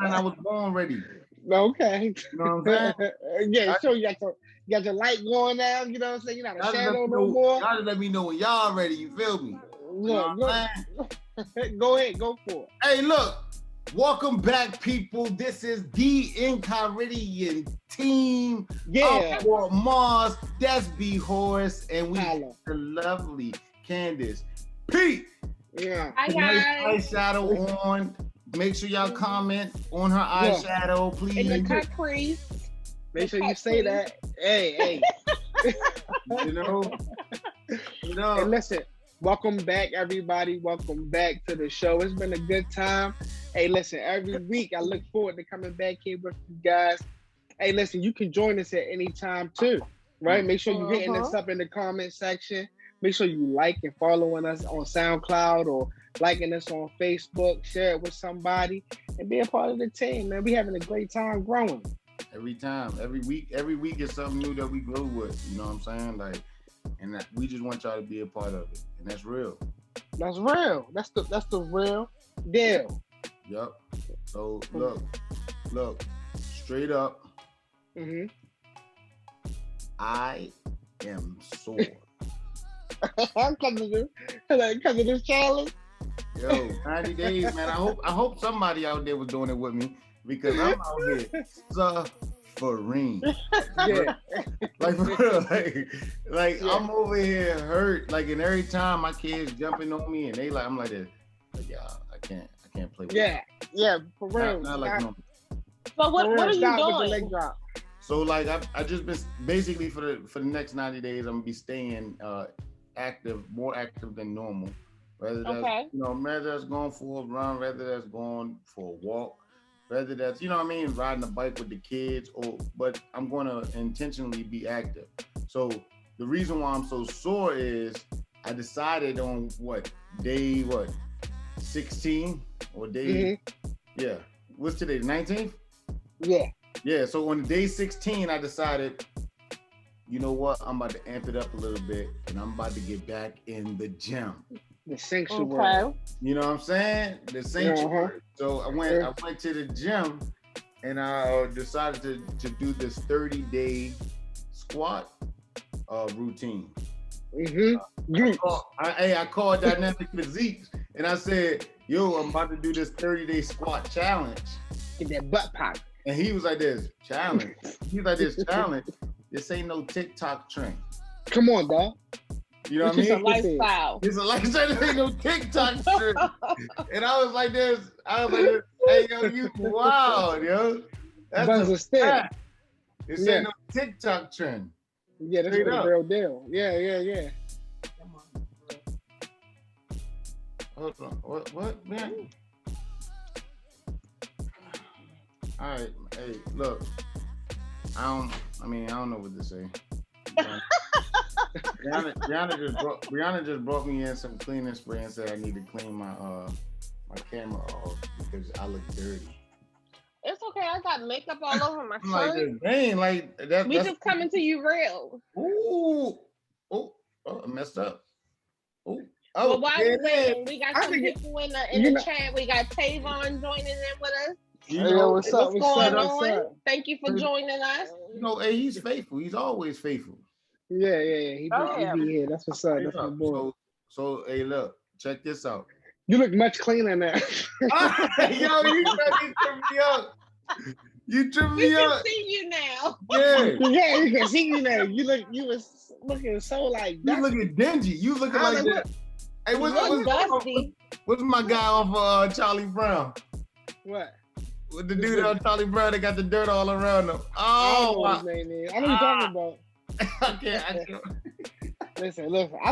I was born ready. Okay. You know what I'm saying? Yeah, so you got your light going now, you know what I'm saying? You're not a shadow no y'all more. just let me know when y'all ready, you feel me? You know what I'm saying? Go ahead, go for it. Hey, look, welcome back, people. This is the Enchiridion Team. Yeah. For Mars, that's B Horace, and we Holla. have the lovely Candace Pete. Yeah. Hi Nice guys. eyeshadow on. Make sure y'all comment on her eyeshadow, please. In the cut crease. Make sure you say that. Hey. You know. And listen, welcome back, everybody. Welcome back to the show. It's been a good time. Hey, listen, every week I look forward to coming back here with you guys. Hey, listen, you can join us at any time too, right? Make sure you're hitting us up in the comment section. Make sure you like and following us on SoundCloud or liking us on Facebook. Share it with somebody and be a part of the team, man. We having a great time growing. Every time, every week is something new that we grow with. You know what I'm saying? Like, and that we just want y'all to be a part of it, and that's real. That's real. That's the real deal. Yep. So look, straight up. Mm-hmm. I am sore. Because of this challenge. Yo, 90 days, man. I hope somebody out there was doing it with me because I'm out here suffering. Yeah. Like for real, like yeah. I'm over here hurt. Like, and every time my kids jumping on me and they like, I'm like this. Like, yeah, I can't play with yeah, for real. Not like no. But what are you doing? Leg drop. So like I just been basically for the next 90 days I'm gonna be staying active, more active than normal. Whether that's whether that's going for a run, whether that's going for a walk, whether that's riding a bike with the kids, but I'm gonna intentionally be active. So the reason why I'm so sore is I decided on day 16 or day what's today, the 19th? Yeah, so on day 16, I decided, you know what? I'm about to amp it up a little bit, and I'm about to get back in the gym. The sanctuary. Okay. You know what I'm saying? The sanctuary. So I went to the gym, and I decided to do this 30-day squat routine. Mm-hmm. I called Dynamic Physiques, and I said, yo, I'm about to do this 30-day squat challenge. Get that butt pop. And he was like, this challenge. He's like, this challenge. This ain't no TikTok trend. Come on, dog. You know what I mean? It's a lifestyle. It's a lifestyle. This ain't no TikTok trend. And I was like this. Hey, yo, you wild, yo. That's a fact. This ain't no TikTok trend. Yeah, that's the real deal. Yeah. Come on. Hold on. What, man? All right, hey, look. I don't know what to say. Brianna just brought me in some cleaning spray and said I need to clean my camera off because I look dirty. It's okay. I got makeup all over my Like, shirt. dang, like that. We just coming to you real. Oh, I messed up. Well, while we're waiting, we got some people in the chat. We got Tavon joining in with us. What's going on? Thank you for joining us. Hey, he's faithful. He's always faithful. Yeah. He be here. That's what's up. That's my boy. So, hey, look, check this out. You look much cleaner now. Yo, you tripped me up. You tripped me up. We can see you now. Yeah, you can see you now. You was looking so like. You looking dingy. You looking like that. Hey, what's my guy off of Charlie Brown? What? With the dude on Charlie Brown that got the dirt all around him. Oh, what his name is. I know what you're talking about. I can't. Listen. I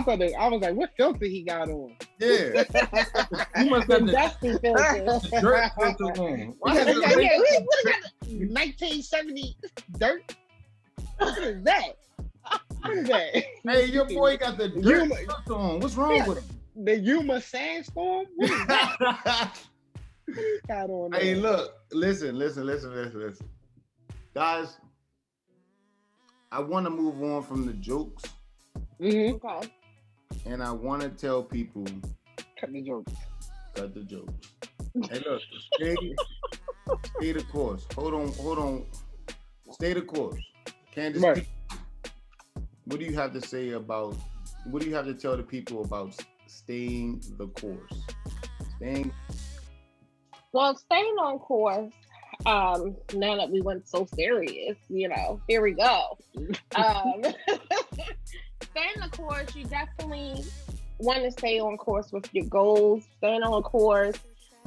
was like, what filter he got on? Yeah. He must have the dusty filter. Dirt filter on. What is that? 1970 dirt? What is that? Hey, your boy got the dirt filter on. What's wrong with him? The Yuma Sandstorm? Hey, look, listen. Guys, I want to move on from the jokes. Mm-hmm. Okay. And I want to tell people, cut the jokes. Hey, look, Stay the course. Hold on. Stay the course. Candace, right. what do you have to say about? What do you have to tell the people about staying the course? Well, staying on course. Now that we went so serious, here we go. Staying the course, you definitely want to stay on course with your goals. Staying on course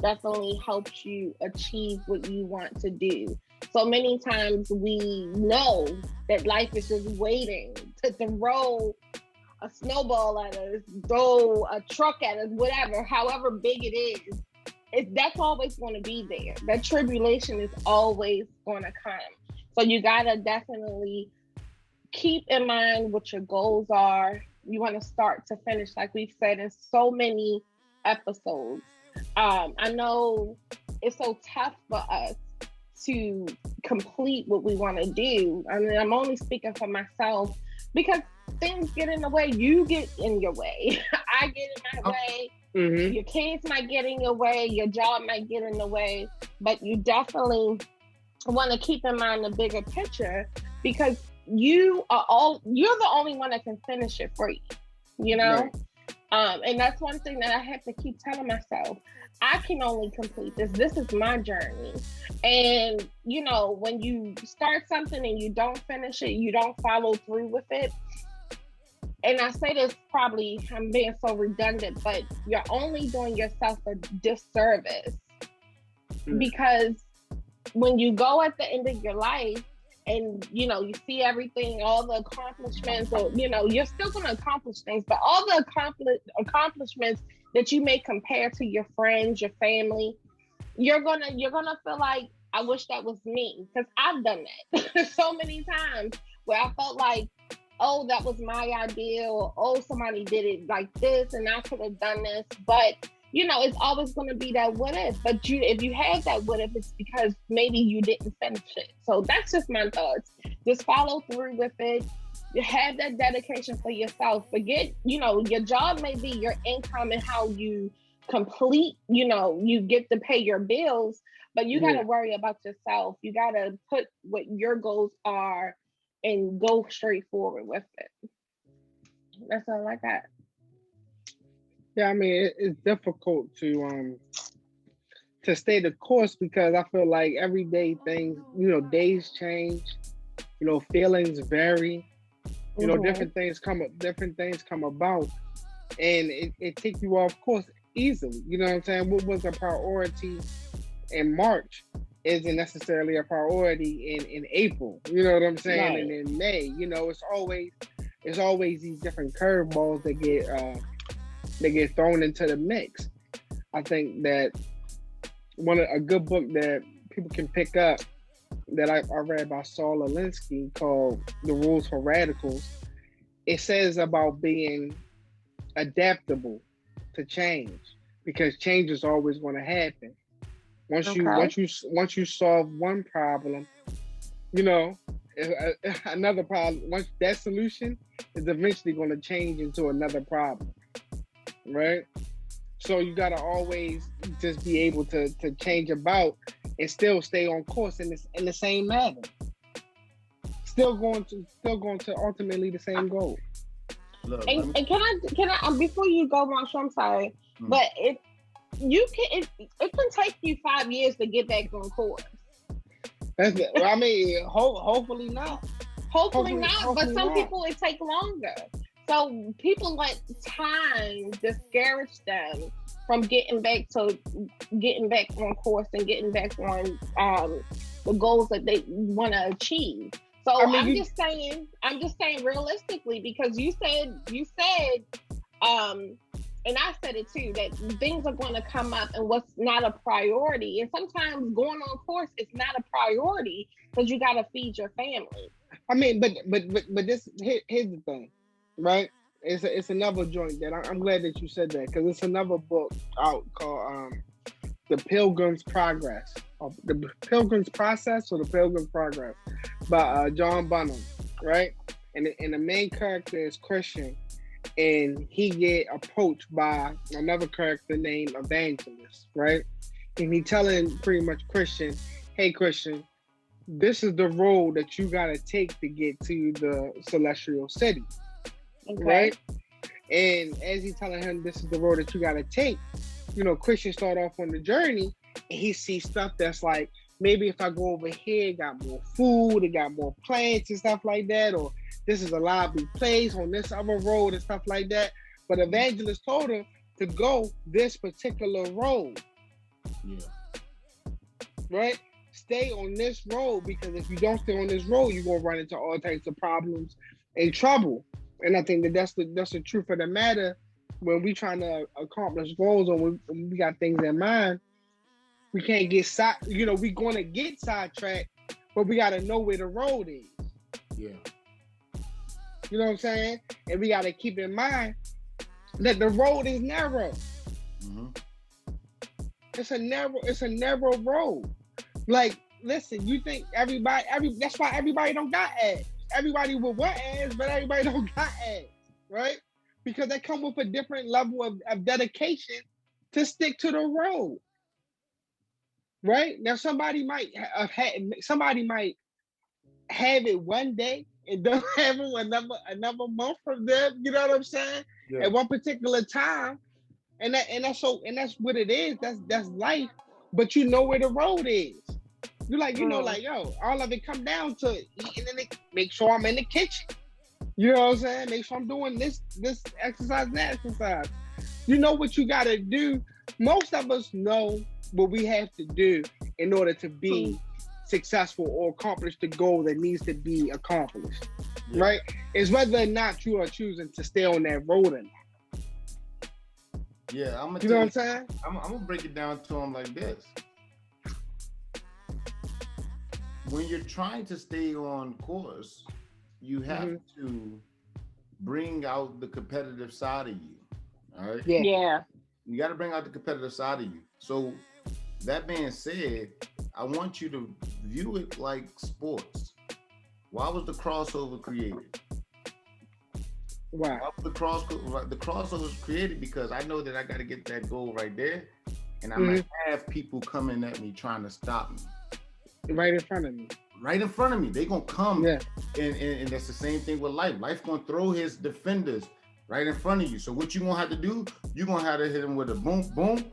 definitely helps you achieve what you want to do. So many times we know that life is just waiting to throw a snowball at us, throw a truck at us, whatever, however big it is. That's always going to be there. That tribulation is always going to come. So you got to definitely keep in mind what your goals are. You want to start to finish, like we've said in so many episodes. I know it's so tough for us to complete what we want to do. I mean, I'm only speaking for myself because things get in the way. You get in your way. I get in my way. Mm-hmm. Your kids might get in your way. Your job might get in the way. But you definitely want to keep in mind the bigger picture because you're the only one that can finish it for you, Right. And that's one thing that I have to keep telling myself. I can only complete this. This is my journey. And, when you start something and you don't finish it, you don't follow through with it. And I say this probably, I'm being so redundant, but you're only doing yourself a disservice. Because when you go at the end of your life, and you see everything, all the accomplishments, or you're still going to accomplish things, but all the accomplishments that you may compare to your friends, your family, you're gonna feel like, I wish that was me, because I've done that so many times where I felt like, oh, that was my idea, or oh, somebody did it like this and I could have done this. But it's always going to be that what if. But if you have that what if, it's because maybe you didn't finish it. So that's just my thoughts. Just follow through with it. You have that dedication for yourself. Forget, your job may be your income and how you complete, you get to pay your bills, but you got to worry about yourself. You got to put what your goals are and go straight forward with it. That's all I got. Yeah, I mean, it's difficult to stay the course because I feel like everyday things, days change, feelings vary, different things come about, and it takes you off course easily. You know what I'm saying? What was a priority in March isn't necessarily a priority in April. You know what I'm saying? Right. And in May, it's always these different curveballs that get thrown into the mix. I think that a good book that people can pick up that I read by Saul Alinsky called The Rules for Radicals, it says about being adaptable to change because change is always going to happen. Once you solve one problem, another problem, once that solution is eventually going to change into another problem. Right? So you got to always just be able to change about and still stay on course in the same manner. Still going to ultimately the same goal. Look, and can I before you go, Marshall, I'm sorry, but it can take you 5 years to get back on course. I mean, hopefully not. Hopefully not, but some people it take longer. So people let time discourage them from getting back on course and getting back on the goals that they want to achieve. So I'm just saying realistically, because you said, and I said it too, that things are going to come up and what's not a priority. And sometimes going on course is not a priority because you got to feed your family. I mean, but this here's the thing. Right, it's another joint that I'm glad that you said that because it's another book out called The Pilgrim's Progress, The Pilgrim's Process or The Pilgrim's Progress by John Bunyan, right? And the main character is Christian, and he get approached by another character named Evangelist, right? and he telling pretty much Christian, hey Christian, this is the road that you gotta take to get to the celestial city. Okay. Right? And as he's telling him this is the road that you gotta take, Christian start off on the journey and he sees stuff that's like, maybe if I go over here, it got more food, it got more plants and stuff like that, or this is a lively place on this other road and stuff like that. But Evangelist told him to go this particular road. Yeah. Right? Stay on this road, because if you don't stay on this road, you're gonna run into all types of problems and trouble. And I think that's the truth of the matter. When we trying to accomplish goals, or when we got things in mind, we can't get we're gonna get sidetracked, but we gotta know where the road is. Yeah. You know what I'm saying? And we gotta keep in mind that the road is narrow. Mm-hmm. It's a narrow road. Like, listen, you think that's why everybody don't got ads. Everybody will want ads, but everybody don't got ads, right? Because they come with a different level of dedication to stick to the road, right? Now, somebody might have it one day and don't have it another month from them. You know what I'm saying? Yeah. At one particular time, and that's what it is. That's life. But you know where the road is. You like, all of it come down to eating and make sure I'm in the kitchen. You know what I'm saying? Make sure I'm doing this exercise and that exercise. You know what you gotta do. Most of us know what we have to do in order to be successful or accomplish the goal that needs to be accomplished. Yeah. Right? It's whether or not you are choosing to stay on that road or not. Yeah, I'm gonna. You know what I'm saying? I'm gonna break it down to him like this. When you're trying to stay on course, you have to bring out the competitive side of you. All right? Yeah. You got to bring out the competitive side of you. So that being said, I want you to view it like sports. Why was the crossover created? Wow. Why was the crossover was created because I know that I got to get that goal right there, and I might have people coming at me trying to stop me. Right in front of me. Right in front of me. They gonna come. Yeah. And that's the same thing with life. Life gonna throw his defenders right in front of you. So what you gonna have to do, you're gonna have to hit him with a boom, boom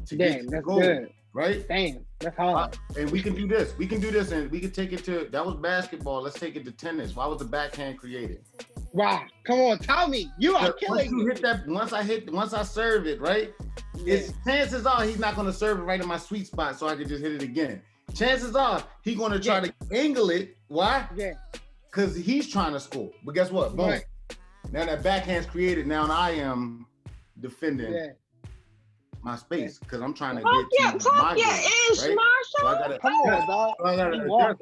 to get to the goal. Good. Right? Damn, that's hard. And we can do this. We can do this, and we can take it to, that was basketball. Let's take it to tennis. Why was the backhand created? Wow. Come on, tell me. You are killing me. Once I serve it, right? Yeah. Chances are he's not gonna serve it right in my sweet spot so I can just hit it again. Chances are he's gonna try to angle it. Why? Yeah. Because he's trying to score. But guess what? Boom. Right. Now that backhand's created. Now I am defending my space because I'm trying to get to my goal. Right? So I gotta, come on, dog. So I gotta adjust.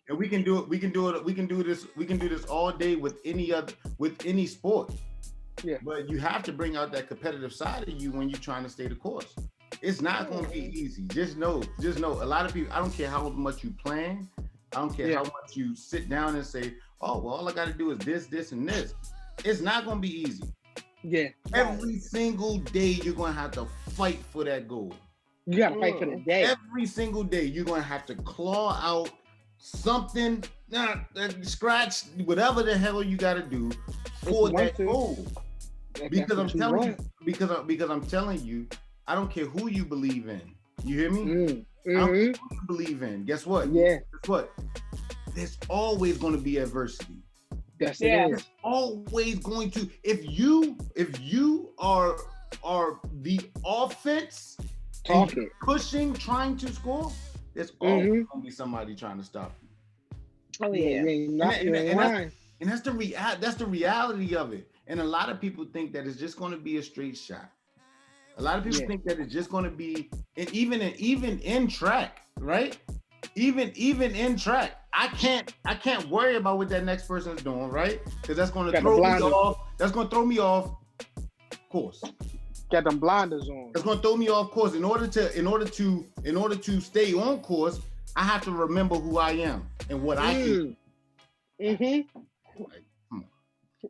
And we can do it. We can do this all day with any sport. Yeah. But you have to bring out that competitive side of you when you're trying to stay the course. It's not going to be easy. Just know. A lot of people, I don't care how much you plan. I don't care how much you sit down and say, oh, well, all I got to do is this, and this. It's not going to be easy. Yeah. Every single day, you're going to have to fight for that goal. You got to fight for the day. Every single day, you're going to have to claw out something, scratch, whatever the hell you got to do for that goal. Because I'm telling you, I don't care who you believe in. You hear me? I don't care who you believe in. Guess what? Yeah. Guess what? There's always going to be adversity. Yes, it is. There's always going to. If you are the offense and you're pushing, trying to score, there's always going to be somebody trying to stop you. Oh yeah. And that's the reality of it. And a lot of people think that it's just going to be a straight shot. A lot of people think that it's just going to be, and even in track, right? Even in track, I can't worry about what that next person is doing, right? Because that's going to throw me off. That's going to throw me off course. Got them blinders on. That's going to throw me off course. In order to stay on course, I have to remember who I am and what I do. Mm-hmm.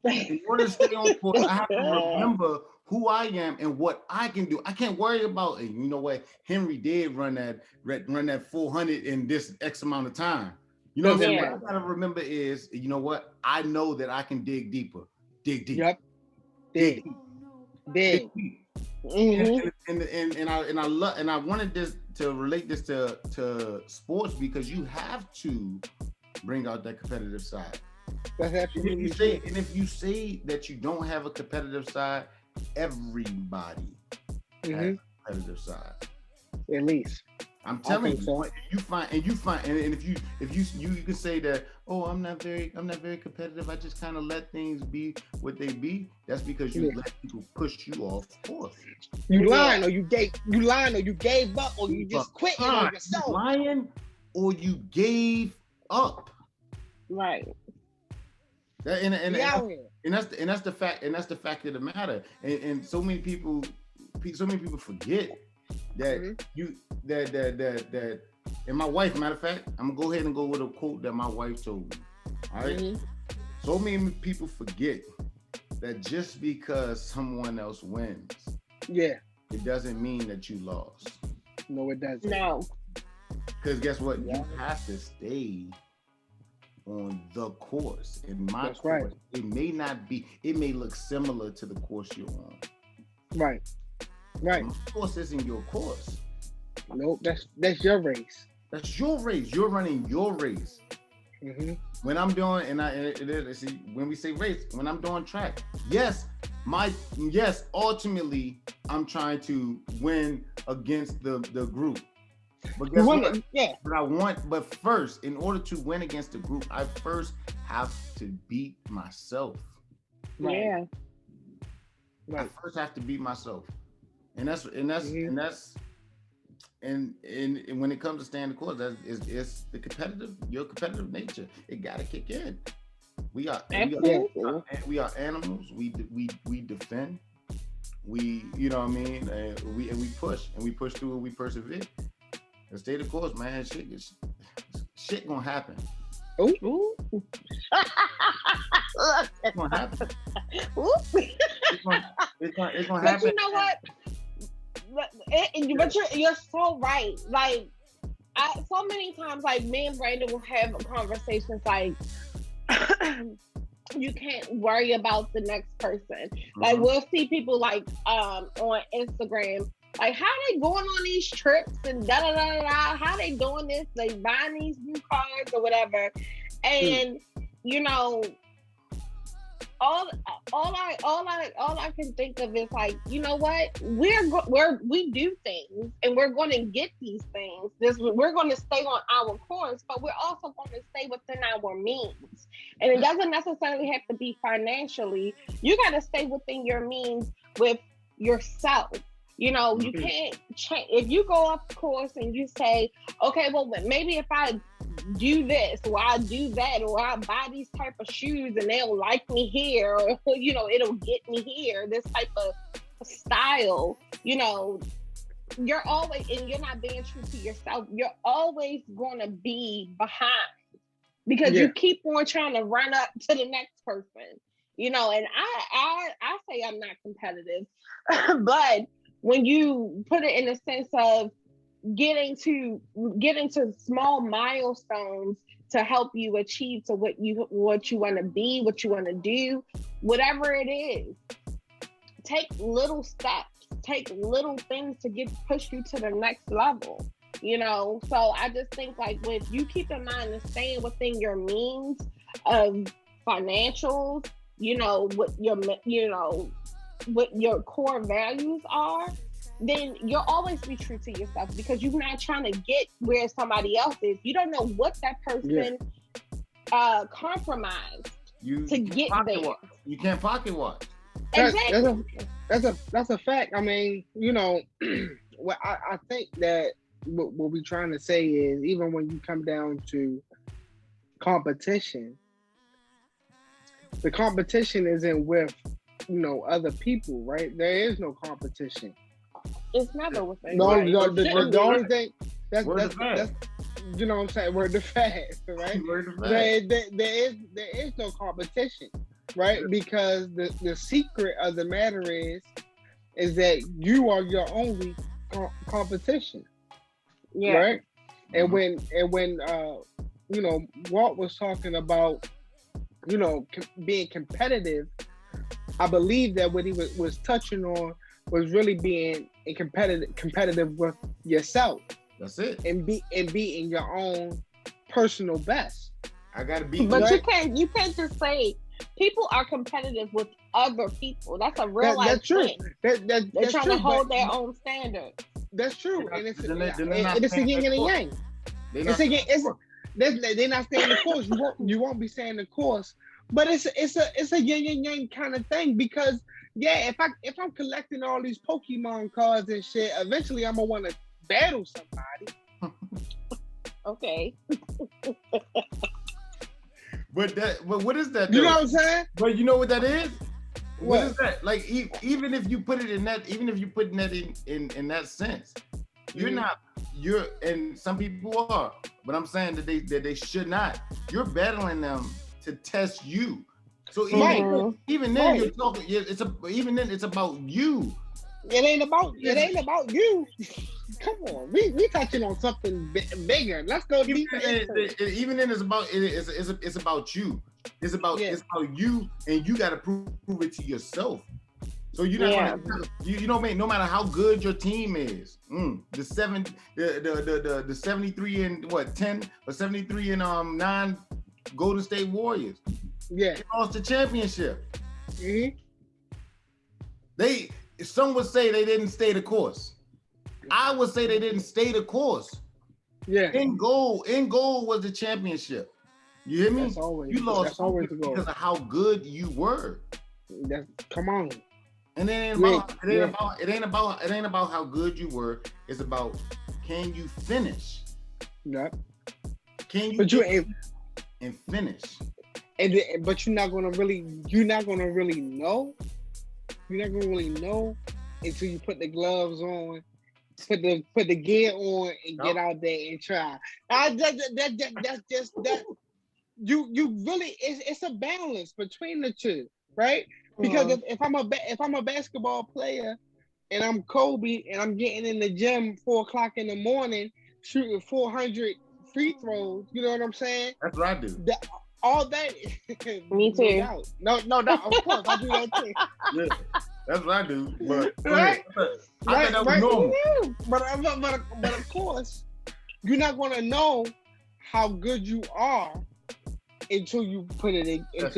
In order to stay on course, I have to remember who I am and what I can do. I can't worry about, you know what, Henry did run that 400 in this X amount of time. You know what I'm saying? What I gotta remember is, you know what, I know that I can dig deeper. Dig deep. Yep. Dig deep. And I wanted this to relate this to sports, because you have to bring out that competitive side. That's absolutely and if you say that you don't have a competitive side, everybody has a competitive side. At least. I'm telling you, so. you find, and if you can say that, oh, I'm not very competitive. I just kind of let things be what they be. That's because you let people push you off course. You lying, or you gave up, or you just quit on yourself. You lying, or you gave up. Right. And that's the fact of the matter. And so many people forget that that and my wife, matter of fact, I'm gonna go ahead and go with a quote that my wife told me. All right. So many people forget that just because someone else wins, it doesn't mean that you lost. No, it doesn't. No. Because guess what? You have to stay on the course. In my course, it may look similar to the course you're on. Right. Right. My course isn't your course. Nope, that's your race. That's your race. You're running your race. When I'm doing, when we say race, when I'm doing track, ultimately I'm trying to win against the group. But guess what? But first, in order to win against the group, I first have to beat myself. Right. I first have to beat myself. And when it comes to staying the course, it's your competitive nature. It gotta kick in. We are animals. We defend. You know what I mean? And we push through and we persevere. And stay the course, man. Shit gonna happen. Ooh. It's gonna happen. It's gonna happen. But you know what? But you're so right. Like, so many times, like, me and Brandon will have conversations like, you can't worry about the next person. Like, we'll see people like on Instagram, like, how they going on these trips and da da da da. How they doing this? They buying these new cars or whatever, and you know. All I can think of is like, you know what? We do things, and we're going to get these things. We're going to stay on our course, but we're also going to stay within our means. And it doesn't necessarily have to be financially. You got to stay within your means with yourself. You know, you can't change. If you go off course and you say, okay, well, maybe if I do this, or I do that, or I buy these type of shoes and they'll like me here, or, you know, it'll get me here, this type of style, you know, you're always, and you're not being true to yourself, you're always going to be behind because you keep on trying to run up to the next person, you know, and I say I'm not competitive, but when you put it in the sense of getting to small milestones to help you achieve to what you want to be, what you want to do, whatever it is, take little steps, take little things to push you to the next level, you know. So I just think, like, if you keep in mind and staying within your means of financials, you know, what your core values are, then you'll always be true to yourself because you're not trying to get where somebody else is. You don't know what that person compromised to get there. You can't pocket watch. Exactly. That's a fact. I mean, you know, well, I think that what we're trying to say is, even when you come down to competition, the competition isn't with, you know, other people, right? There is no competition. It's never with the only thing that's you know what I'm saying, we're the fact, right? There is no competition, right? Because the secret of the matter is is that you are your only competition. Yeah. Right. And when you know, Walt was talking about, you know, being competitive, I believe that what he was touching on was really being competitive with yourself. That's it. And beating your own personal best. I gotta beat. But you can't just say people are competitive with other people. That's a real life thing. They're trying to hold their own standard. That's true, and it's a yin and a yang. They're not staying the course. You won't be staying the course, but it's a yin and yang kind of thing, because if I'm collecting all these Pokemon cards and shit, eventually I'm gonna want to battle somebody. Okay. But what is that? Though? You know what I'm saying? But you know what that is? What is that? Like, even if you put it in that, even if you put that in that sense, you're and some people are, but I'm saying that they should not. You're battling them to test you. So even then you're talking. Even then it's about you. It ain't about you. Come on, we touching on something bigger. Let's go deeper. Even then, it's about you. It's about you, and you got to prove it to yourself. So you're not gonna, you know, no matter how good your team is, the 73 and 10 or 73 and 9 Golden State Warriors. Yeah, they lost the championship. Mm-hmm. Some would say they didn't stay the course. I would say they didn't stay the course. Yeah. In goal was the championship. You hear me? You lost because of how good you were. Come on. And it ain't about how good you were. It's about, can you finish? Yeah. Can you and finish? But you're not gonna really know. You're not gonna really know until you put the gloves on, put the gear on, and get out there and try. That's just that. You really, it's a balance between the two, right? Because if I'm a basketball player and I'm Kobe and I'm getting in the gym 4:00 in the morning shooting 400 free throws, you know what I'm saying? That's what I do. All that. Me too. No, of course I do that too. Yeah, that's what I do. But right, I thought that was normal. But of course, you're not gonna know how good you are until you put it against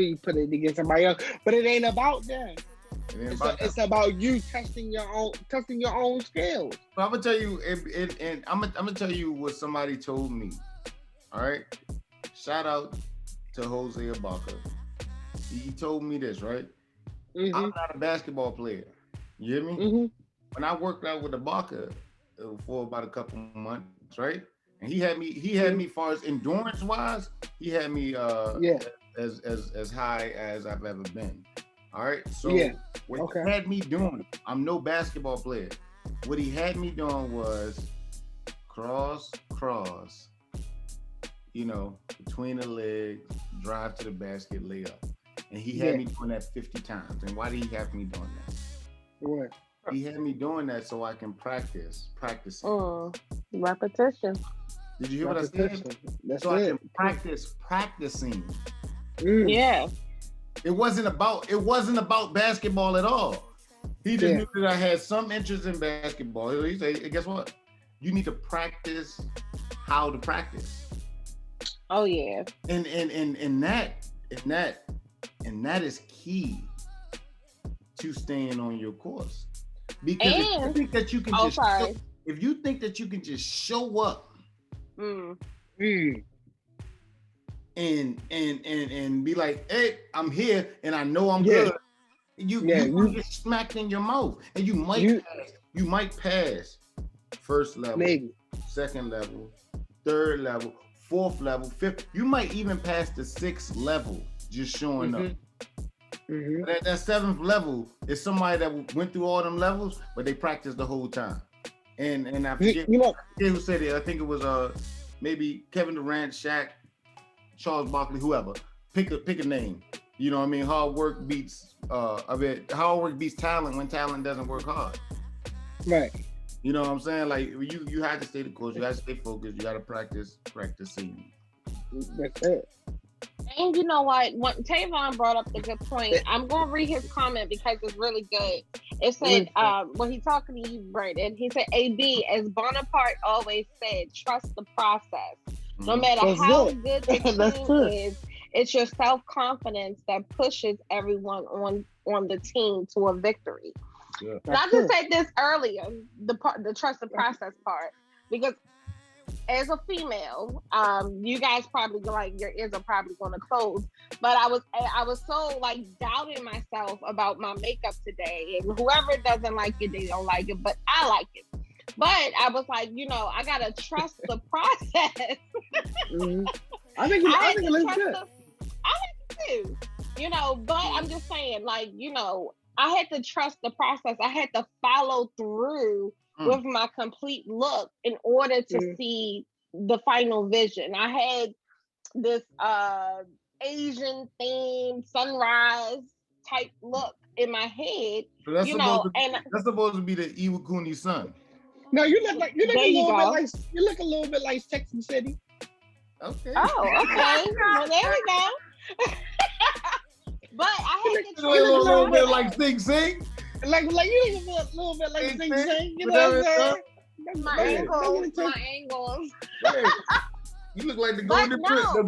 somebody else. But it ain't about that. It's about you testing your own skills. So I'm gonna tell you, and I'm gonna tell you what somebody told me. All right, shout out to Jose Ibaka. He told me this, right? Mm-hmm. I'm not a basketball player. You hear me? Mm-hmm. When I worked out with Ibaka for about a couple months, right? And he had me as far as endurance wise, he had me as high as I've ever been. All right. So what he had me doing, I'm no basketball player. What he had me doing was cross, you know, between the legs, drive to the basket, layup. And he had me doing that 50 times. And why did he have me doing that? What? He had me doing that so I can practicing. Repetition. Did you hear what I said? I can practicing. Yeah. It wasn't about basketball at all. He just knew that I had some interest in basketball. He said, hey, guess what? You need to practice how to practice. Oh yeah. And that is key to staying on your course. Because if you think that you can if you think that you can just show up and be like, hey, I'm here and I know I'm good, you get smacked in your mouth, and you might pass first level, maybe second level, third level, fourth level, fifth. You might even pass the 6th level just showing up. Mm-hmm. But at that 7th level is somebody that went through all them levels, but they practiced the whole time. And I forget, who said it. I think it was maybe Kevin Durant, Shaq, Charles Barkley, whoever. Pick a name. You know what I mean? Hard work beats talent when talent doesn't work hard. Right. You know what I'm saying? Like you have to stay the course, you gotta stay focused, you gotta practice singing. That's it. And you know what? When Tavon brought up the good point, I'm gonna read his comment because it's really good. It said, when he's talking to you, Brandon, he said, AB, as Bonaparte always said, trust the process. No matter how good the team is, it's your self-confidence that pushes everyone on the team to a victory. Yeah. And I just said this earlier, the trust the process part, because as a female, you guys probably your ears are probably going to close. But I was so like doubting myself about my makeup today, and whoever doesn't like it, they don't like it, but I like it. But I was like, I gotta trust the process. Mm-hmm. I think it looks good. I like it too, but I'm just saying, like, I had to trust the process. I had to follow through with my complete look in order to see the final vision. I had this Asian themed sunrise type look in my head. So that's supposed to be the Iwakuni sun. No, you look a little bit like Sexy City. Okay. Oh, okay. Well, there we go. But I had to a little bit like Sing Sing. Like you look a little bit like Sing Sing. You know what I'm saying? My angles. Hey, you look like the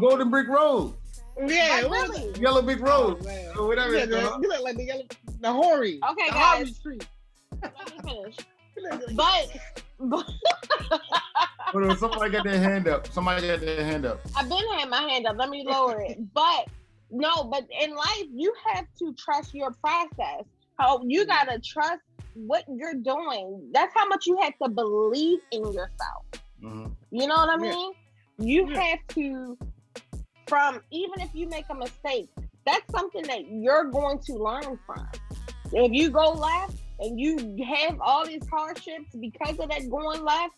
Golden Brick Road. Yeah, really? Yellow Brick Road. Or whatever. You look like the Hori. Okay, guys. Street. Let me finish. But somebody got their hand up. I've been had my hand up. Let me lower it. But in life, you have to trust your process. How you gotta trust what you're doing. That's how much you have to believe in yourself. Mm-hmm. You know what I mean? You have to, even if you make a mistake, that's something that you're going to learn from. If you go left and you have all these hardships because of that going left,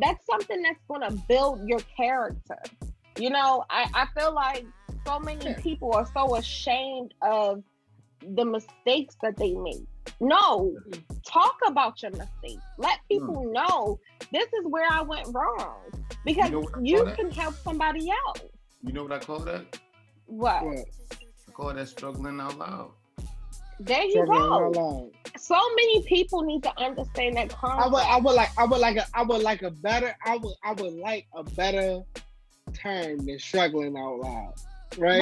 that's something that's going to build your character. I feel like so many people are so ashamed of the mistakes that they make. No, talk about your mistakes. Let people know this is where I went wrong, because you can help somebody else. You know what I call that? What? I call that struggling out loud. There you go. So many people need to understand that concept. I would like a better term than struggling out loud. Right?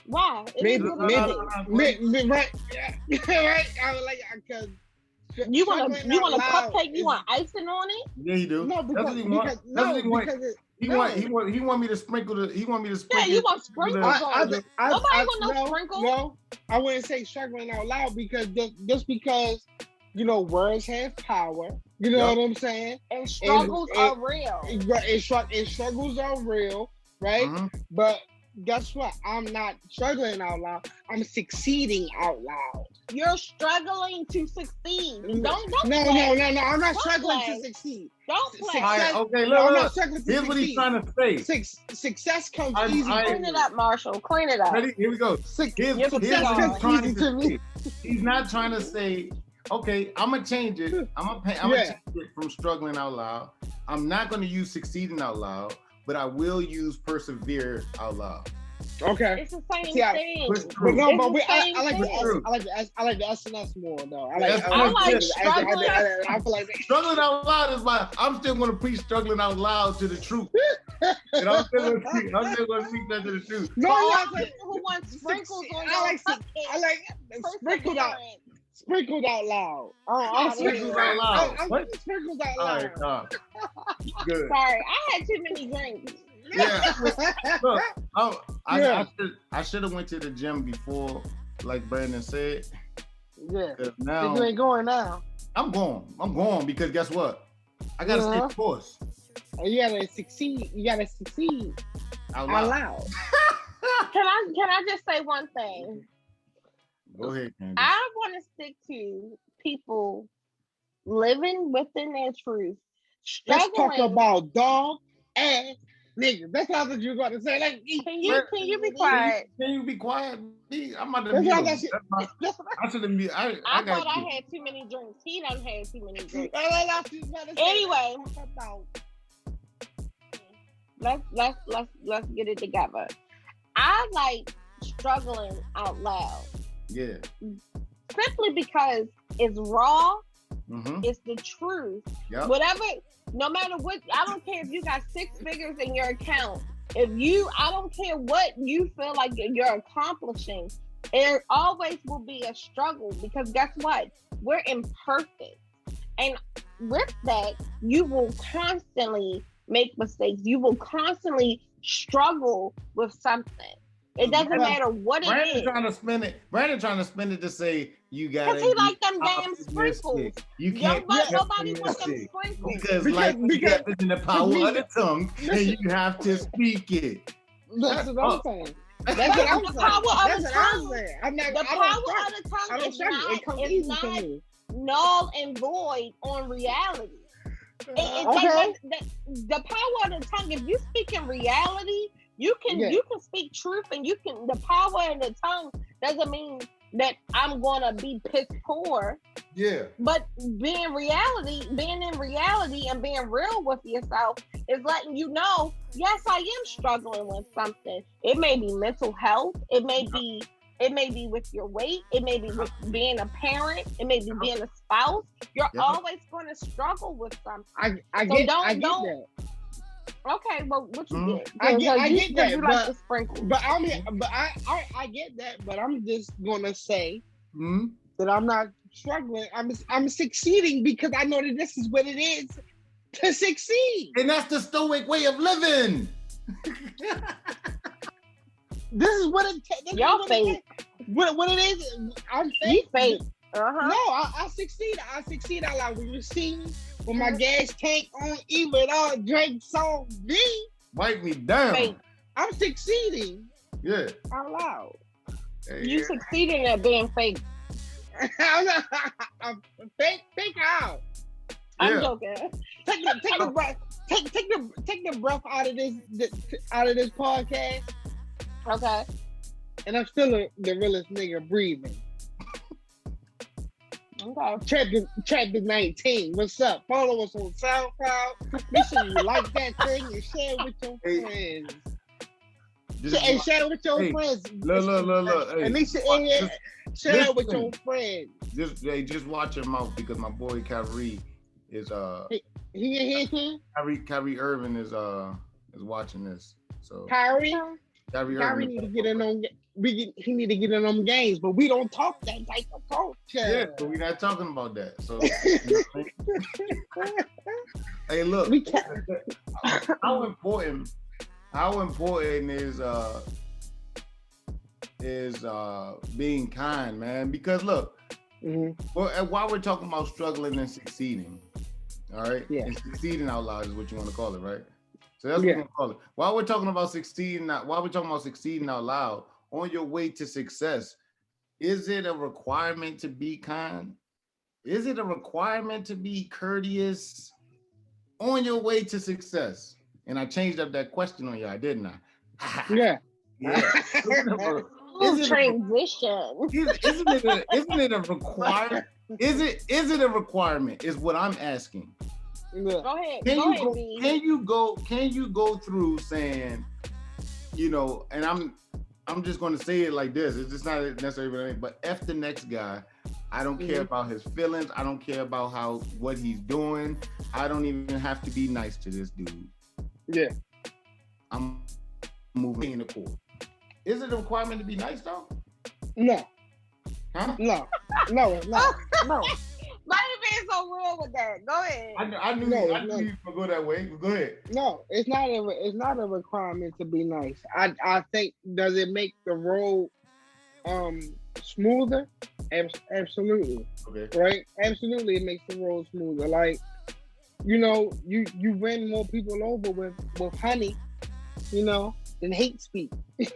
Why? Maybe right? Yeah. Right? I would like, because you want a cupcake? You want icing on it? Yeah, you do. No, because he want me to sprinkle the. He want me to sprinkle. Yeah, you want sprinkles on it. Nobody want no sprinkles. No, I wouldn't say struggling out loud, because just because words have power. You know what I'm saying? And struggles are real. And struggles are real, right? Mm-hmm. But guess what? I'm not struggling out loud. I'm succeeding out loud. You're struggling to succeed. Don't No. I'm not struggling to succeed. Don't play. Right, okay, look. I'm not struggling to Here's succeed. what he's trying to say. Success comes easy. Clean it up, Marshall. Clean it up. Ready? Here we go. Success comes easy to me. He's not trying to say, okay, I'm gonna change it. I'm gonna change it from struggling out loud. I'm not gonna use succeeding out loud, but I will use persevere out loud. Okay. It's the same thing. I like the SNS more though. I like struggling. I feel like struggling out loud is I'm still gonna preach struggling out loud to the truth. And I'm still gonna speak that to the truth. No, who wants sprinkles on your cupcake? I like sprinkled out loud. I'm sprinkled out loud. I'm sprinkled out loud. All right, good. Sorry, I had too many drinks. Yeah. Look, I should have went to the gym before, like Brandon said. Yeah. Now you ain't going now. I'm going because guess what? I gotta stay the course. You gotta succeed. Out loud. Can I just say one thing? Go ahead, Candy. I want to stick to people living within their truth. Let's talk about dog ass Nigga, that's not what you were going to say. Like, can you be quiet? Can you be quiet? I'm about to mute him. I shouldn't be. I thought I had too many drinks. He done had too many drinks. Anyway, let's get it together. I like struggling out loud. Yeah. Simply because it's raw. Mm-hmm. It's the truth. Yep. Whatever, no matter what, I don't care if you got 6 figures in your account. I don't care what you feel like you're accomplishing. There always will be a struggle because guess what? We're imperfect. And with that, you will constantly make mistakes. You will constantly struggle with something. It doesn't matter what it is. Brandon trying to spin it to say you got it. Because he like them damn sprinkles. You can't. Nobody wants them sprinkles. Because you got this in the power of the tongue, and you have to speak it. That's what I'm saying. That's what I'm saying. The power of the tongue is not null and void on reality. The power of the tongue, if you speak in reality, you can speak truth, and the power in the tongue doesn't mean that I'm gonna be piss poor. Yeah. But being in reality and being real with yourself is letting you know, yes, I am struggling with something. It may be mental health, it may be with your weight, it may be with being a parent, it may be being a spouse. You're always gonna struggle with something. I get that. Okay, well, what you get? I get that, like the sprinkles. But I get that, but I'm just gonna say that I'm not struggling. I'm succeeding because I know that this is what it is to succeed, and that's the stoic way of living. This is what it takes. Y'all fake. What it is? I'm fake. Fake. No, I succeed. I succeed. I like when you see me with my gas tank on, even all Drake song B. Wipe me down. Fake. I'm succeeding. Yeah. Out loud. You succeeding at being fake. I'm fake out. I'm joking. Take the breath. Take the breath out of this podcast. Okay. And I'm still the realest nigga breathing. Okay. Chapter 19. What's up? Follow us on SoundCloud. Make sure you like that thing and share it with your friends. And share it with your friends. Look. Hey, and share it with your friends. Just watch your mouth because my boy Kyrie is he in here too? Kyrie Irving is watching this. So Kyrie Irving need to get in on. He need to get in them games, but we don't talk that type of culture. Yeah, but we're not talking about that. So, hey, look, how important is being kind, man? Because look, while we're talking about struggling and succeeding, all right, and succeeding out loud is what you want to call it, right? So that's what we're gonna call it. While we're talking about succeeding out loud. On your way to success, is it a requirement to be kind? Is it a requirement to be courteous on your way to success? And I changed up that question on y'all, didn't I? Yeah. Transition. Isn't it a requirement? Is it a requirement? Is what I'm asking. Go ahead. Can you go through saying, and I'm just going to say it like this. It's just not necessarily, but F the next guy. I don't care about his feelings. I don't care about what he's doing. I don't even have to be nice to this dude. Yeah. I'm moving in the court. Is it a requirement to be nice though? No. Huh? No, it's not. No. Why are you being so real with that? Go ahead. I knew you would go that way. Go ahead. No, it's not a requirement to be nice. I think, does it make the road smoother? Absolutely. Okay. Right? Absolutely, it makes the road smoother. Like, you win more people over with honey, than hate speech.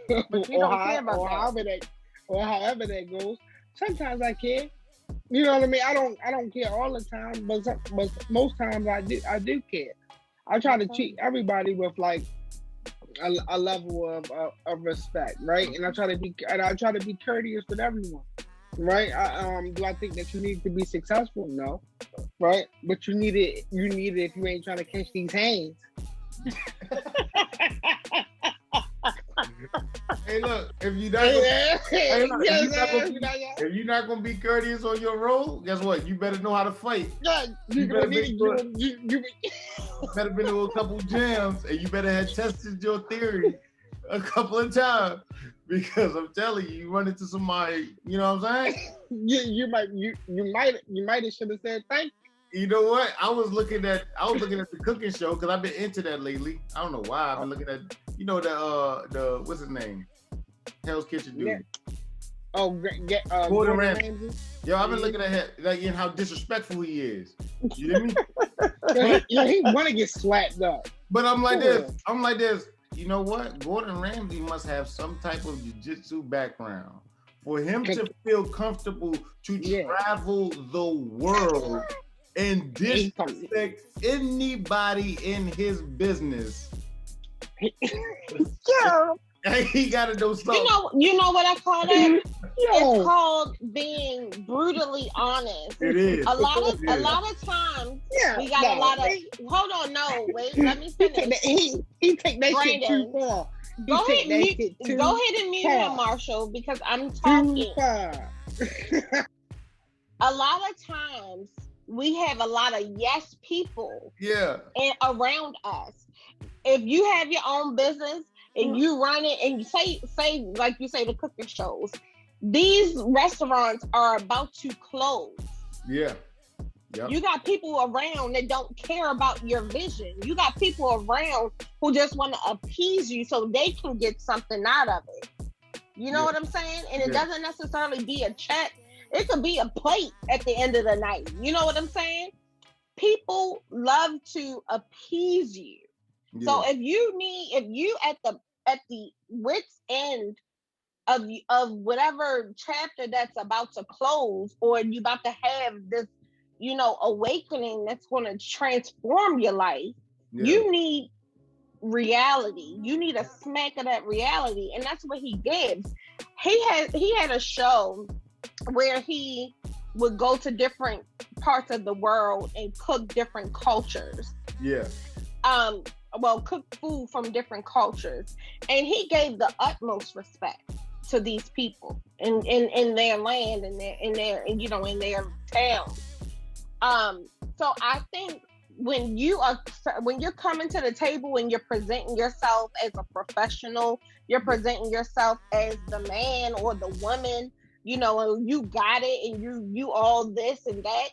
But you don't care about however that goes. Sometimes I care. You know what I mean? I don't care all the time, but most times I do care. I try to treat everybody with like a level of respect, right? And I try to be courteous with everyone, right? Do I think that you need to be successful? No, right? But you need it if you ain't trying to catch these hands. Hey, look, if you're not gonna be courteous on your role, guess what? You better know how to fight. You better been to a couple jams, and you better have tested your theory a couple of times, because I'm telling you, you run into somebody. You know what I'm saying? You might have should have said thank you. You know what? I was looking at the cooking show because I've been into that lately. I don't know why. I've been looking at, the what's his name? Hell's Kitchen dude. Yeah. Oh, Gordon Ramsay. Yo, I've been looking at him, like, how disrespectful he is. You know what I mean? He want to get slapped up. But I'm like this. You know what? Gordon Ramsay must have some type of jiu-jitsu background for him to feel comfortable to travel the world and disrespect anybody in his business. Yeah. He gotta know something. You know what I call that? It's called being brutally honest. It is. A lot of times we got a lot of. Hold on, wait. Let me finish. He take that shit too far. Go ahead and mute him, Marshall, because I'm talking. A lot of times we have a lot of yes people. And around us. If you have your own business and you run it, and you say like you say, the cooking shows, these restaurants are about to close. Yeah. Yep. You got people around that don't care about your vision. You got people around who just want to appease you so they can get something out of it. You know what I'm saying? And it doesn't necessarily be a check. It could be a plate at the end of the night. You know what I'm saying? People love to appease you. Yeah. So if you at the wit's end of whatever chapter that's about to close, or you about to have this, awakening that's going to transform your life, you need reality. You need a smack of that reality, and that's what he gives. He had a show where he would go to different parts of the world and cook different cultures. Cook food from different cultures, and he gave the utmost respect to these people in their land and in their town. So I think when you're coming to the table and you're presenting yourself as a professional, you're presenting yourself as the man or the woman, and you got it, and you all this and that.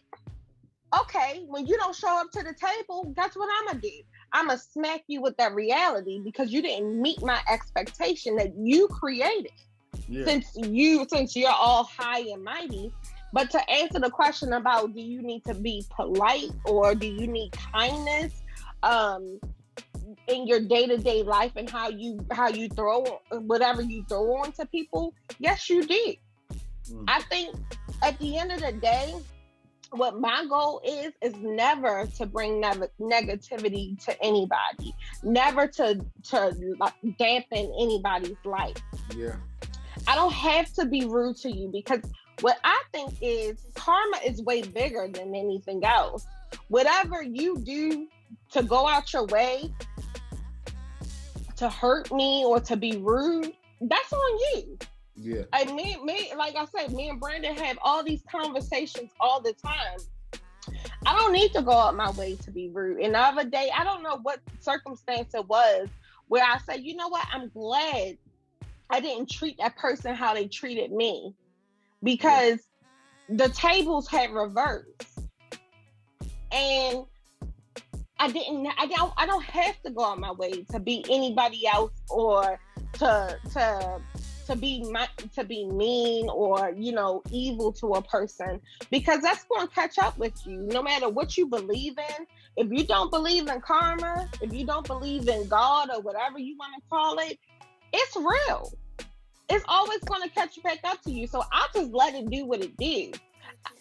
Okay, when you don't show up to the table, that's what I'm gonna do. I'm gonna smack you with that reality, because you didn't meet my expectation that you created. Since you're all high and mighty. But to answer the question about, do you need to be polite or do you need kindness in your day-to-day life, and how you throw whatever you throw onto people? Yes, you did. I think at the end of the day, what my goal is never to bring negativity to anybody, never to dampen anybody's life. I don't have to be rude to you, because what I think is karma is way bigger than anything else. Whatever you do to go out your way to hurt me or to be rude, that's on you. Like I said, me and Brandon have all these conversations all the time. I don't need to go out my way to be rude. And the other day, I don't know what circumstance it was, where I said, you know what, I'm glad I didn't treat that person how they treated me, because the tables had reversed, and I don't have to go out my way to be anybody else, or to be mean or evil to a person, because that's going to catch up with you no matter what you believe in. If you don't believe in karma, if you don't believe in God or whatever you want to call it, it's real. It's always going to catch back up to you. So I just let it do what it did.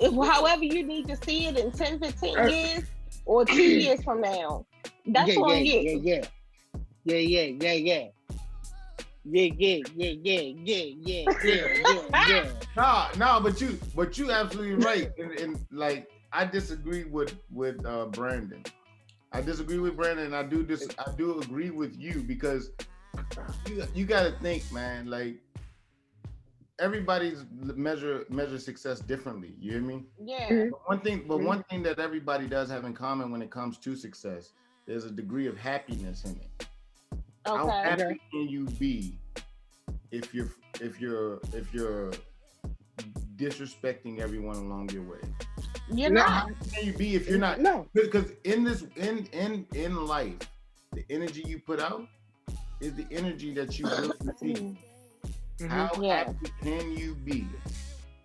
However you need to see it in 10, 15 years or 2 years from now, that's on you. Yeah. No, but you absolutely right. And like I disagree with Brandon. I disagree with Brandon, and I do agree with you because you got to think, man. Like everybody's measure success differently. You hear me? Yeah. One thing that everybody does have in common when it comes to success, there's a degree of happiness in it. Okay. How happy can you be if you're disrespecting everyone along your way? You're not. How can you be if you're not? No. Because in life, the energy you put out is the energy that you will receive. How happy can you be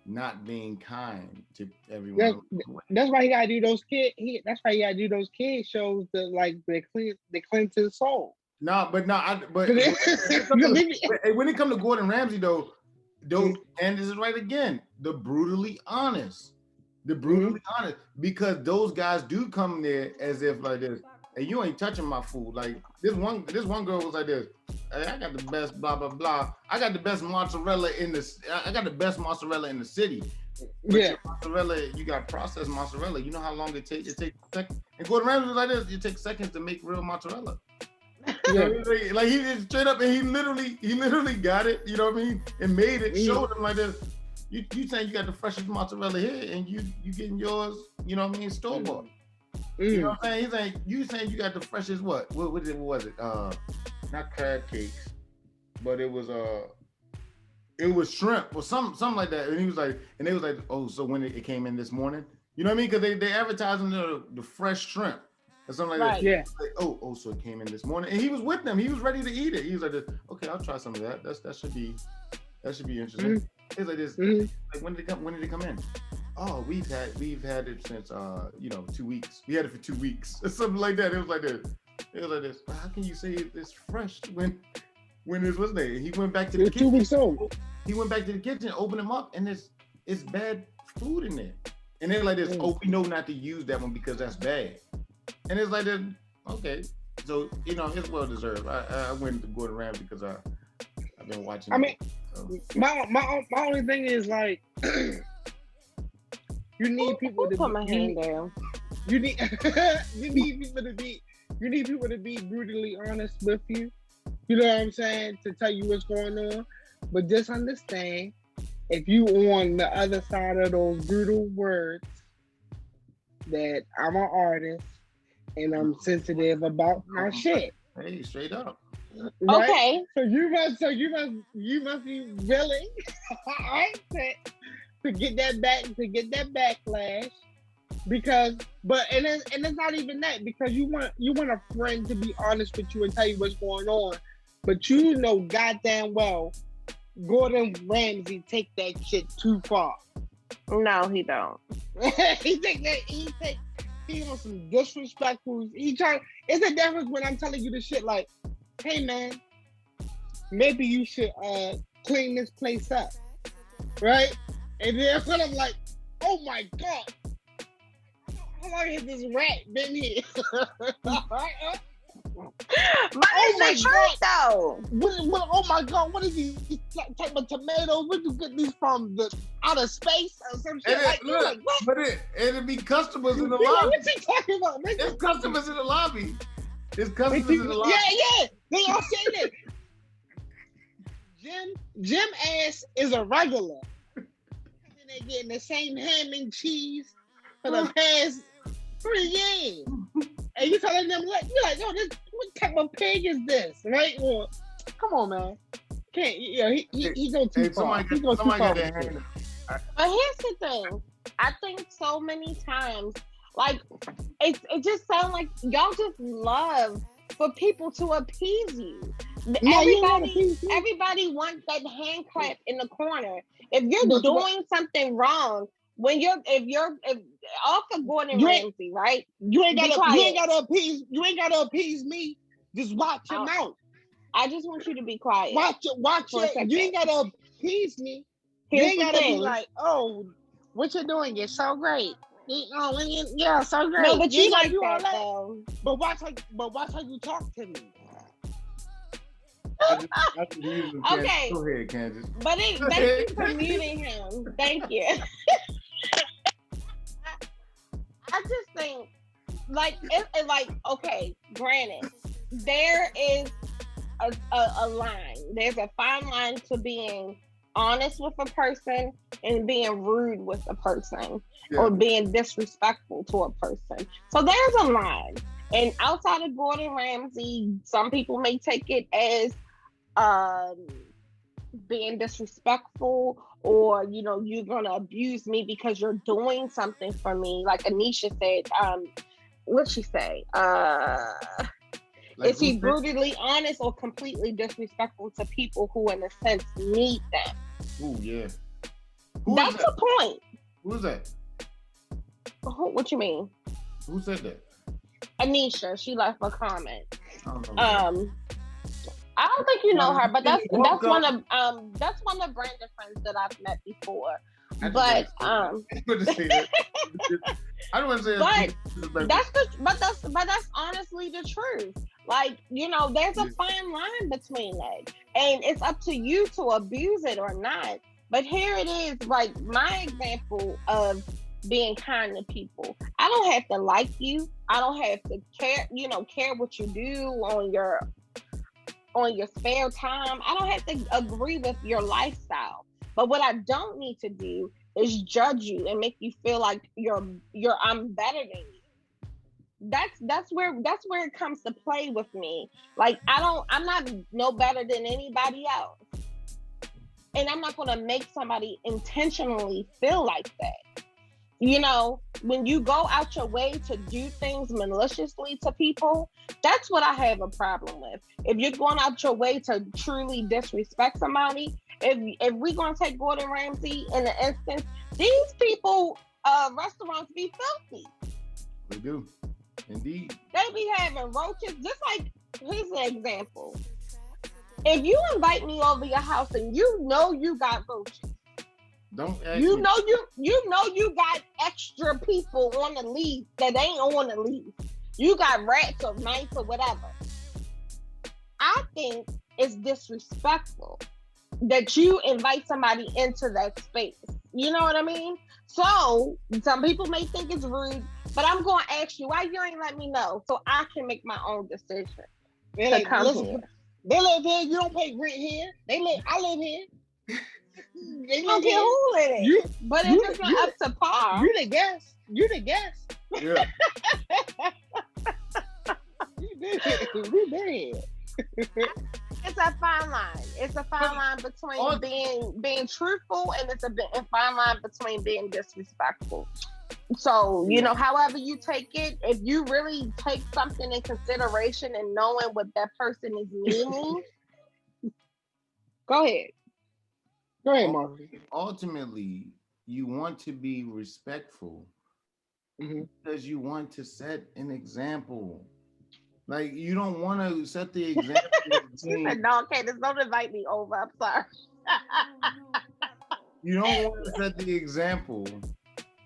not being kind to everyone? That's why you gotta do those that's why you gotta do those kid shows that like they cleanse his soul. But when it comes to Gordon Ramsay though, and this is right again, the brutally honest, because those guys do come there as if like this, and you ain't touching my food. Like this one girl was like this. Hey, I got the best blah blah blah. I got the best mozzarella in the city. But mozzarella, you got processed mozzarella. You know how long it takes? It takes seconds. And Gordon Ramsay was like this. It takes seconds to make real mozzarella. Like he just straight up, and he literally got it. You know what I mean? And made it. Showed him like this. You saying you got the freshest mozzarella here, and you getting yours? You know what I mean? Store bought. You know what I'm saying? He's saying you got the freshest what? What was it? Not crab cakes, but it was shrimp or something like that. And he was like, and they was like, oh, so when it came in this morning, you know what I mean? Because they advertising the fresh shrimp or something like that. Yeah. Like, oh, so it came in this morning, and he was with them. He was ready to eat it. He was like, okay, I'll try some of that. That should be interesting. He's like this. Like when did it come in? Oh, we've had it since 2 weeks. We had it for 2 weeks or something like that. It was like this. Well, how can you say it's fresh when it was there? He went back to the kitchen. 2 weeks old. He went back to the kitchen, opened them up, and it's bad food in there. And they're like this. Oh, we know not to use that one because that's bad. And it's like this. Okay, so it's well deserved. I went to Gordon Ramsay because I've been watching. I mean, my only thing is like. You need people to put my hand down. You need people to be brutally honest with you. You know what I'm saying? To tell you what's going on. But just understand, if you on the other side of those brutal words, that I'm an artist and I'm sensitive about my shit. Hey, straight up. Right? Okay. So you must be willing, to get that backlash, because and it's not even that, because you want a friend to be honest with you and tell you what's going on, but you know goddamn well Gordon Ramsay take that shit too far. No, he don't. He on some disrespectful. It's a difference when I'm telling you the shit like, hey man, maybe you should clean this place up, right? And then when I'm like, oh my God, how long has this rat been here? But oh my God, though. Oh my God, what are these type of tomatoes? Where'd you get these from? Outer space or some shit? Like what? But it'd be customers in the lobby. What you talking about, nigga? It's customers in the lobby. Yeah. They all say that. Jim ass is a regular. They're getting the same ham and cheese for the past 3 years. And you telling them, you're like, yo, what type of pig is this? Right? Well, come on, man. Can't, he go too far. He go too far. But here's the thing. I think so many times, like, it just sounds like y'all just love for people to appease you. Everybody wants that hand clap in the corner. If you're doing something wrong, if off of Gordon Ramsay, right? You ain't gotta appease me. Just watch your mouth. I just want you to be quiet. Watch it. You ain't gotta appease me. You ain't gotta be like, oh, what you're doing is so great. Yeah, so great. No, but you like that though. But watch how you talk to me. I just use him, okay. Go ahead, Candace. But thank you for muting him. Thank you. I just think, like, okay, granted, there is a line. There's a fine line to being honest with a person and being rude with a person, or being disrespectful to a person. So there's a line. And outside of Gordon Ramsay, some people may take it as being disrespectful, or you're gonna abuse me because you're doing something for me. Like Anisha said, what'd she say? Is he brutally honest or completely disrespectful to people who, in a sense, need them? Ooh, yeah. That's the point. Who's that? What you mean? Who said that? Anisha. She left a comment. I don't think you know her, but that's one of Brandon's friends that I've met before. But I don't want to say that. But that's honestly the truth. Like, there's a fine line between that, and it's up to you to abuse it or not. But here it is, like my example of being kind to people. I don't have to like you. I don't have to care what you do on your spare time. I don't have to agree with your lifestyle. But what I don't need to do is judge you and make you feel like I'm better than you. That's where it comes to play with me. Like I'm not no better than anybody else. And I'm not gonna make somebody intentionally feel like that. When you go out your way to do things maliciously to people, that's what I have a problem with. If you're going out your way to truly disrespect somebody, if we're going to take Gordon Ramsay in the instance, these people, restaurants be filthy. They do. Indeed. They be having roaches. Just like, here's an example. If you invite me over your house and you got roaches, don't ask you got extra people on the lease that ain't on the lease. You got rats or mice or whatever. I think it's disrespectful that you invite somebody into that space. You know what I mean? So some people may think it's rude, but I'm going to ask you why you ain't let me know so I can make my own decision. They live here. You don't pay rent here. I live here. They don't care who it is. But if it's not up to par. You the guest. Yeah. We been. It's a fine line. It's a fine line between being truthful, and it's a fine line between being disrespectful. So, however you take it, if you really take something in consideration and knowing what that person is meaning, go ahead. Go ahead, Marvin. Ultimately, you want to be respectful because you want to set an example. Like, you don't want to set the example. She said, no, Candace, don't invite me over. I'm sorry. You don't want to set the example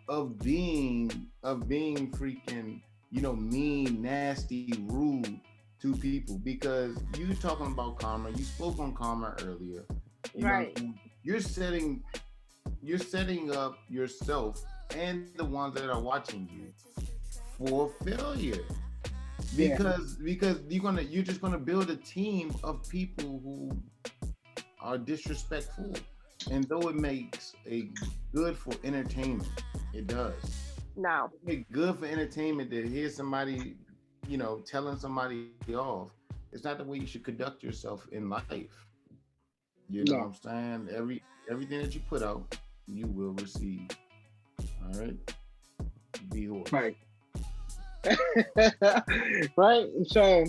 of being freaking, mean, nasty, rude to people, because you talking about karma. You spoke on karma earlier. Right. You're setting up yourself and the ones that are watching you for failure. Because you're just gonna build a team of people who are disrespectful. And though it makes a good for entertainment, it does. No. It makes good for entertainment to hear somebody, telling somebody off. It's not the way you should conduct yourself in life. You know what I'm saying? Everything that you put out, you will receive. All right? Be horse. Right. Right. So,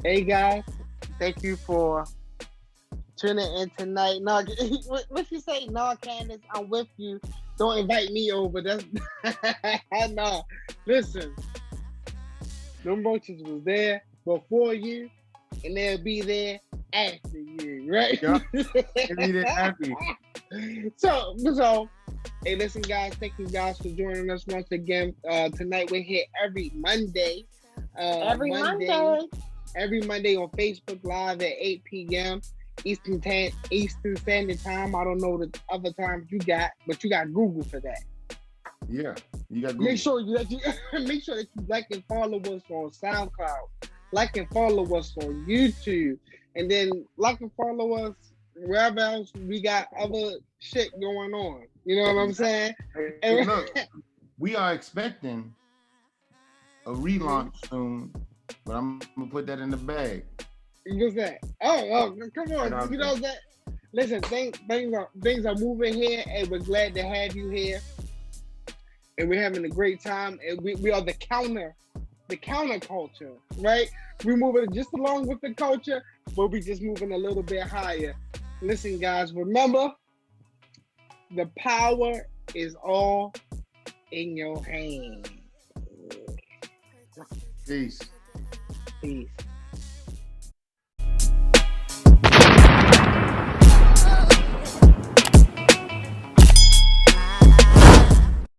hey guys, thank you for tuning in tonight. No, what you say? No, Candace, I'm with you. Don't invite me over. That's no. Listen, them roaches was there before you, and they'll be there after you, right? Yep. Be there after you. So, hey, listen, guys. Thank you guys for joining us once again. Tonight we're here every Monday. Every Monday. every Monday on Facebook Live at 8 p.m. Eastern Standard Time. I don't know the other times you got, but you got Google for that. Yeah, you got Google. Make sure that you like and follow us on SoundCloud, like and follow us on YouTube, and then like and follow us wherever else we got other shit going on. You know what I'm saying? Hey, look, we are expecting a relaunch soon, but I'm gonna put that in the bag. What's that? Oh, come on! You know that. Listen, things are moving here, and we're glad to have you here. And we're having a great time, and we are the counter culture, right? We're moving just along with the culture, but we're just moving a little bit higher. Listen, guys, remember, the power is all in your hands. Peace. Peace.